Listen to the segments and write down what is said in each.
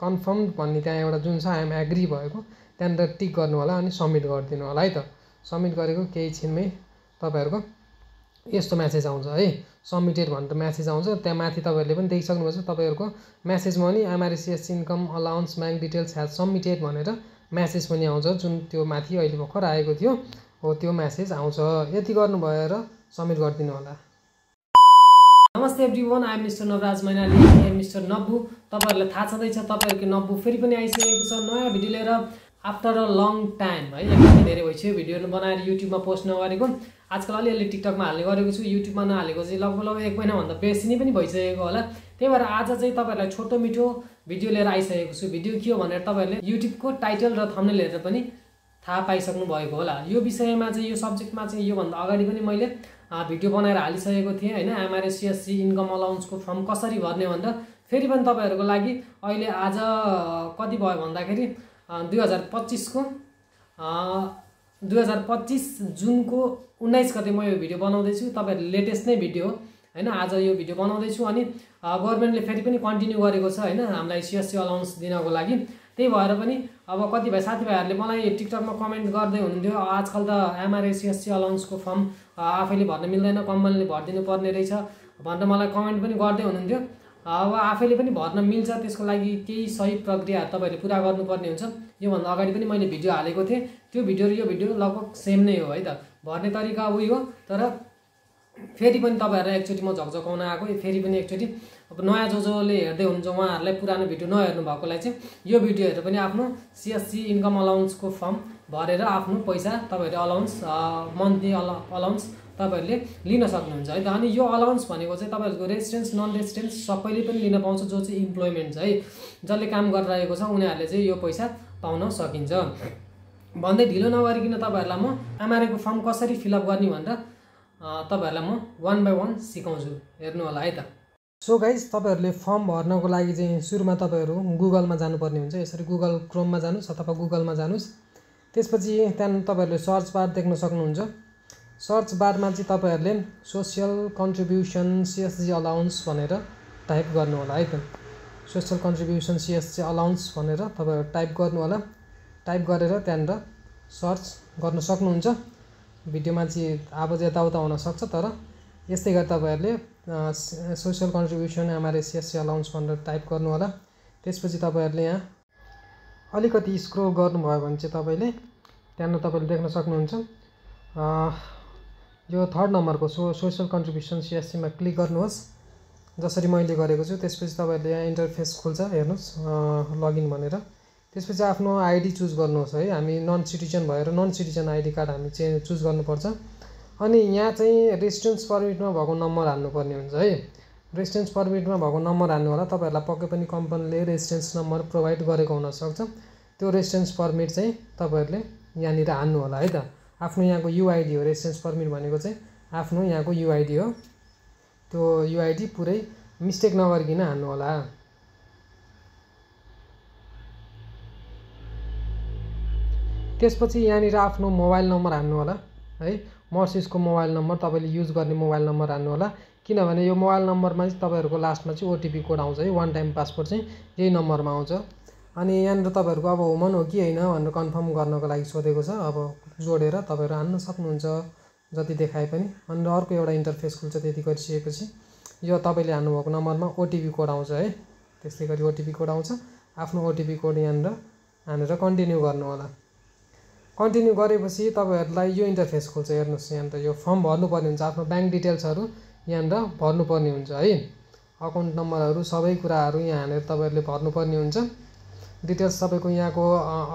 Confirm भन्ने त्यहाँ एउटा जुन छ आई एम एग्री भएको त्यहाँनिर टिक गर्नु होला अनि सबमिट गरिदिनु होला है त। सबमिट गरेको केही छिनमै तपाईँहरूको यस्तो म्यासेज आउँछ है, सबमिटेड भनेर म्यासेज आउँछ। त्यहाँ माथि तपाईँहरूले पनि देखिसक्नुपर्छ तपाईँहरूको म्यासेजमा नि MRCS income allowance bank details has submitted भनेर म्यासेज पनि आउँछ, जुन त्यो माथि अहिले भर्खर आएको थियो हो त्यो म्यासेज आउँछ। यति गर्नुभयो र सबमिट गरिदिनु होला। नमस्ते everyone, I am mister Navraj Mainali, mister Nabbu. तपाईँहरूलाई थाहा छँदैछ तपाईँहरूको नब्बु फेरि पनि आइसकेको छ नयाँ भिडियो लिएर आफ्टर अ लङ टाइम है। एकदमै धेरै भइसक्यो भिडियो बनाएर युट्युबमा पोस्ट नगरेको। आजकल अलिअलि टिकटकमा हाल्ने गरेको छु, युट्युबमा नहालेको चाहिँ लगभग 1 महिनाभन्दा बेसी नै पनि भइसकेको होला। त्यही भएर आज चाहिँ तपाईँहरूलाई छोटो मिठो भिडियो लिएर आइसकेको छु। भिडियो के हो भनेर तपाईँहरूले युट्युबको टाइटल र थम्बनेल हेरेर पनि थाहा पाइसक्नु भएको होला। यो विषयमा चाहिँ यो सब्जेक्टमा चाहिँ योभन्दा अगाडि पनि मैले भिडियो बनाएर हालिसकेको थिएँ होइन। एमआरसिएस इन्कम अलाउन्सको फर्म कसरी भर्ने भनेर फेरि पनि तपाईँहरूको लागि अहिले आज कति भयो भन्दाखेरि 2025 जुनको 19 गते म यो भिडियो बनाउँदैछु। तपाईँहरूले लेटेस्ट नै भिडियो हो होइन। आज यो भिडियो बनाउँदैछु अनि गभर्मेन्टले फेरि पनि कन्टिन्यू गरेको छ होइन हामीलाई सिएससी अलाउन्स दिनको लागि। त्यही भएर पनि अब कतिपय साथीभाइहरूले मलाई टिकटकमा कमेन्ट गर्दै हुनुहुन्थ्यो आजकल त एमआरसिएस अलाउन्सको फर्म आफैले भर्न मिल्दैन, कम्पनीले भरिदिनु पर्ने रहेछ भनेर मलाई कमेन्ट पनि गर्दै हुनुहुन्थ्यो। अब आफैले पनि भर्न मिल्छ, त्यसको लागि केही सही प्रक्रियाहरू तपाईँहरूले पुरा गर्नुपर्ने हुन्छ। योभन्दा अगाडि पनि मैले भिडियो हालेको थिएँ, त्यो भिडियो र यो भिडियो लगभग सेम नै हो है त। भर्ने तरिका उही हो, तर फेरि पनि तपाईँहरूलाई एकचोटि म झकझकाउन आएको। फेरि पनि एकचोटि अब नयाँ जसले हेर्दै हुनुहुन्छ उहाँहरूलाई पुरानो भिडियो नहेर्नु भएकोलाई चाहिँ यो भिडियो हेरेर पनि आफ्नो सिएससी इन्कम अलाउन्सको फर्म भरेर आफ्नो पैसा तपाईँहरूले अलाउन्स मन्थली अलाउन्स तपाईँहरूले लिन सक्नुहुन्छ है त। अनि यो अलाउन्स भनेको चाहिँ तपाईँहरूको रेसिडेन्स नन रेसिडेन्स सबैले पनि लिन पाउँछ। जो चाहिँ इम्प्लोइमेन्ट छ है, जसले काम गरिरहेको छ उनीहरूले चाहिँ यो पैसा पाउन सकिन्छ। भन्दै ढिलो नगरिकन तपाईँहरूलाई म एमआरएको फर्म कसरी फिलअप गर्ने भनेर तपाईँहरूलाई म 1 बाई 1 सिकाउँछु, हेर्नु होला है त। सो गाइज, तपाईँहरूले फर्म भर्नको लागि चाहिँ सुरुमा तपाईँहरू गुगलमा जानुपर्ने हुन्छ। यसरी गुगल क्रोममा जानुहोस् अथवा गुगलमा जानुहोस्। त्यसपछि त्यहाँदेखि तपाईँहरूले सर्च बार देख्न सक्नुहुन्छ। सर्च बारमा चाहिँ तपाईँहरूले सोसियल कन्ट्रिब्युसन सिएससी अलाउन्स भनेर टाइप गर्नु होला है त। सोसियल कन्ट्रिब्युसन सिएससी अलाउन्स भनेर तपाईँहरू टाइप गर्नु होला। टाइप गरेर त्यहाँनिर सर्च गर्न सक्नुहुन्छ। भिडियोमा चाहिँ आवाज यताउता हुनसक्छ, तर यस्तै गरी तपाईँहरूले सोसियल कन्ट्रिब्युसन एमआरसिएस अलाउन्स भनेर टाइप गर्नु होला। त्यसपछि तपाईँहरूले यहाँ अलिकति स्क्रोल गर्नुभयो भने चाहिँ तपाईँले त्यहाँनिर तपाईँले देख्न सक्नुहुन्छ यो 3rd नम्बरको सोसियल कन्ट्रिब्युसन सिएससीमा क्लिक गर्नुहोस्, जसरी मैले गरेको छु। त्यसपछि तपाईँहरूले यहाँ इन्टरफेस खुल्छ, हेर्नुहोस् लगइन भनेर। त्यसपछि आफ्नो आइडी चुज गर्नुहोस् है। हामी नन सिटिजन भएर नन सिटिजन आइडी कार्ड हामी चुज गर्नुपर्छ। अनि यहाँ चाहिँ रेसिडेन्स पर्मिटमा भएको नम्बर हाल्नुपर्ने हुन्छ है। रेसिडेन्स पर्मिटमा भएको नम्बर हाल्नु होला। तपाईँहरूलाई पक्कै पनि कम्पनीले रेसिडेन्स नम्बर प्रोभाइड गरेको हुनसक्छ। त्यो रेसिडेन्स पर्मिट चाहिँ तपाईँहरूले यहाँनिर हाल्नु होला है त। आफ्नो यहाँको युआइडी हो रेसिडेन्स पर्मिट भनेको चाहिँ, आफ्नो यहाँको युआइडी हो। त्यो युआइडी पुरै मिस्टेक नगरिकन हाल्नु होला। त्यसपछि यहाँनिर आफ्नो मोबाइल नम्बर हाल्नु होला है। मर्सिसको मोबाइल नम्बर तपाईँले युज गर्ने मोबाइल नम्बर हाल्नु होला। किनभने यो मोबाइल नम्बरमा चाहिँ तपाईँहरूको लास्टमा चाहिँ ओटिपी कोड आउँछ है। 1 टाइम पासवर्ड चाहिँ यही नम्बरमा आउँछ। अनि यहाँनिर तपाईँहरूको अब हुमन हो कि होइन भनेर कन्फर्म गर्नको लागि सोधेको छ। अब जोडेर तपाईँहरू हाल्न सक्नुहुन्छ जति देखाए पनि। अनि अर्को एउटा इन्टरफेस खुल्छ। त्यति गरिसकेपछि यो तपाईँले हाल्नुभएको नम्बरमा ओटिपी कोड आउँछ है। त्यस्तै गरी ओटिपी कोड आउँछ। आफ्नो ओटिपी कोड यहाँनिर हानेर कन्टिन्यू गर्नु होला। कन्टिन्यू गरेपछि तपाईँहरूलाई यो इन्टरफेस खुल्छ। हेर्नुहोस् यहाँनिर यो फर्म भर्नुपर्ने हुन्छ। आफ्नो ब्याङ्क डिटेल्सहरू यहाँनिर भर्नुपर्ने हुन्छ है। अकाउन्ट नम्बरहरू सबै कुराहरू यहाँ हानेर तपाईँहरूले भर्नुपर्ने हुन्छ। डिटेल्स तपाईँको यहाँको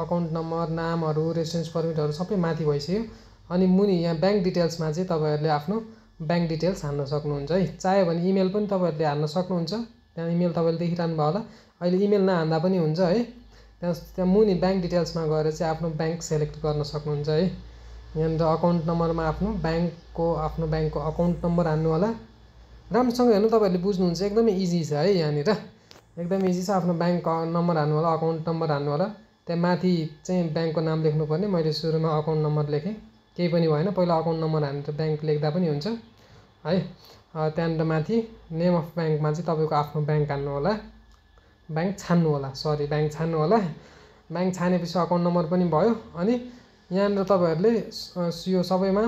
अकाउन्ट नम्बर, नामहरू, रेसिडेन्स पर्मिटहरू सबै माथि भइसक्यो। अनि मुनि यहाँ ब्याङ्क डिटेल्समा चाहिँ तपाईँहरूले आफ्नो ब्याङ्क डिटेल्स हाल्न सक्नुहुन्छ है। चाह्यो भने इमेल पनि तपाईँहरूले हाल्न सक्नुहुन्छ। त्यहाँ इमेल तपाईँले देखिरहनु भयो होला। अहिले इमेल नहाल्दा पनि हुन्छ है। त्यहाँ मुनि ब्याङ्क डिटेल्समा गएर चाहिँ आफ्नो ब्याङ्क सेलेक्ट गर्न सक्नुहुन्छ है। यहाँनिर अकाउन्ट नम्बरमा आफ्नो ब्याङ्कको अकाउन्ट नम्बर हाल्नु होला। राम्रोसँग हेर्नु, तपाईँहरूले बुझ्नुहुन्छ, एकदमै इजी छ है। यहाँनिर एकदम इजी छ। आफ्नो ब्याङ्क नम्बर हाल्नु होला, अकाउन्ट नम्बर हाल्नु होला। त्यहाँ माथि चाहिँ ब्याङ्कको नाम लेख्नुपर्ने। मैले सुरुमा अकाउन्ट नम्बर लेखेँ, केही पनि भएन। पहिला अकाउन्ट नम्बर हालेर ब्याङ्क लेख्दा पनि हुन्छ है। त्यहाँनिर माथि नेम अफ ब्याङ्कमा चाहिँ तपाईँको आफ्नो ब्याङ्क हाल्नु होला। ब्याङ्क छान्नु होला, सरी ब्याङ्क छान्नु होला। ब्याङ्क छानेपछि अकाउन्ट नम्बर पनि भयो। अनि यहाँनिर तपाईँहरूले यो सबैमा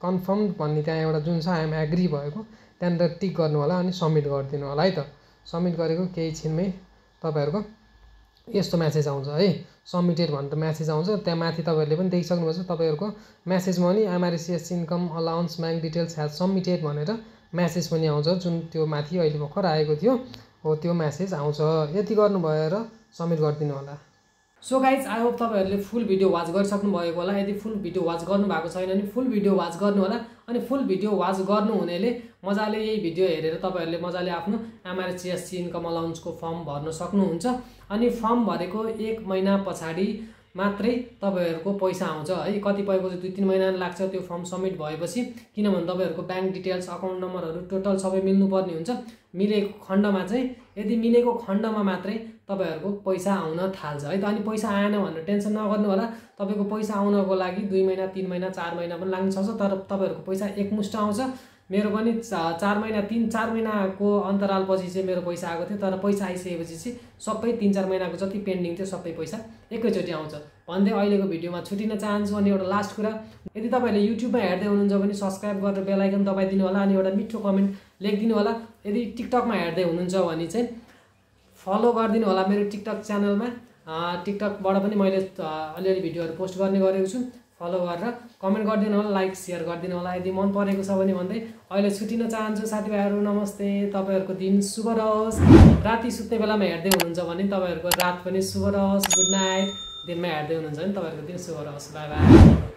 कन्फर्म भन्ने त्यहाँ एउटा जुन छ आइएम एग्री भएको त्यहाँनिर टिक गर्नु होला अनि सबमिट गरिदिनु होला है त। सबमिट गरेको केही छिनमै तपाईँहरूको यस्तो म्यासेज आउँछ है, सबमिटेड भनेर म्यासेज आउँछ। त्यहाँ माथि तपाईँहरूले पनि देखिसक्नुपर्छ तपाईँहरूको म्यासेजमा नि MRCS income allowance bank details has submitted भनेर म्यासेज पनि आउँछ, जुन त्यो माथि अहिले भर्खर आएको थियो हो त्यो म्यासेज आउँछ। यति गर्नु भएर सबमिट गरिदिनु होला। सो गाइज आई होप तपाईँहरूले फुल भिडियो वाच गरिसक्नु भएको होला। यदि फुल भिडियो वाच गर्नुभएको छैन भने फुल भिडियो वाच गर्नु होला। अनि फुल भिडियो वाच गर्नु हुनेले मजाले यही भिडियो हेरेर तपाईँहरूले मजाले आफ्नो एमआरसिएस इन्कम अलाउन्सको फर्म भर्न सक्नुहुन्छ। अनि फर्म भरेको 1 महिना पछाडि मात्रै तपाईँहरूको पैसा आउँछ है। कतिपयको चाहिँ 2-3 महिना लाग्छ त्यो फर्म सबमिट भएपछि, किनभने तपाईँहरूको ब्याङ्क डिटेल्स अकाउन्ट नम्बरहरू टोटल सबै मिल्नुपर्ने हुन्छ। मिलेको खण्डमा चाहिँ यदि मिलेको खण्डमा मात्रै तपाईँहरूको पैसा आउन थाल्छ है त। अनि पैसा आएन भनेर टेन्सन नगर्नु होला। तपाईँको पैसा आउनको लागि 2 महिना 3 महिना 4 महिना पनि लाग्न सक्छ, तर तपाईँहरूको पैसा एकमुष्ट आउँछ। मेरो पनि 4 महिना 3-4 महिनाको अन्तरालपछि चाहिँ मेरो पैसा आएको थियो, तर पैसा आइसकेपछि चाहिँ सबै 3-4 महिनाको जति पेन्डिङ थियो सबै पैसा एकैचोटि आउँछ भन्दै अहिलेको भिडियोमा छुटिन चाहन्छु। अनि एउटा लास्ट कुरा, यदि तपाईँहरूले युट्युबमा हेर्दै हुनुहुन्छ भने सब्सक्राइब गरेर बेल आइकन दबाइदिनु होला अनि एउटा मिठो कमेन्ट लेखिदिनु होला। यदि टिकटकमा हेर्दै हुनुहुन्छ भने चाहिँ फलो गरिदिनु होला मेरो टिकटक च्यानलमा। टिकटकबाट पनि मैले अलिअलि भिडियोहरू पोस्ट गर्ने गरेको छु। फलो गरेर कमेन्ट गरिदिनु होला, लाइक सेयर गरिदिनु होला यदि मन परेको छ भने भन्दै अहिले छुटिन चाहन्छु। साथीभाइहरू नमस्ते, तपाईँहरूको दिन शुभ रहोस्। राति सुत्ने बेलामा हेर्दै हुनुहुन्छ भने तपाईँहरूको रात पनि शुभ रहोस्। Good night. दिनमा हेर्दै हुनुहुन्छ भने तपाईँहरूको दिन शुभ रहोस्। By by.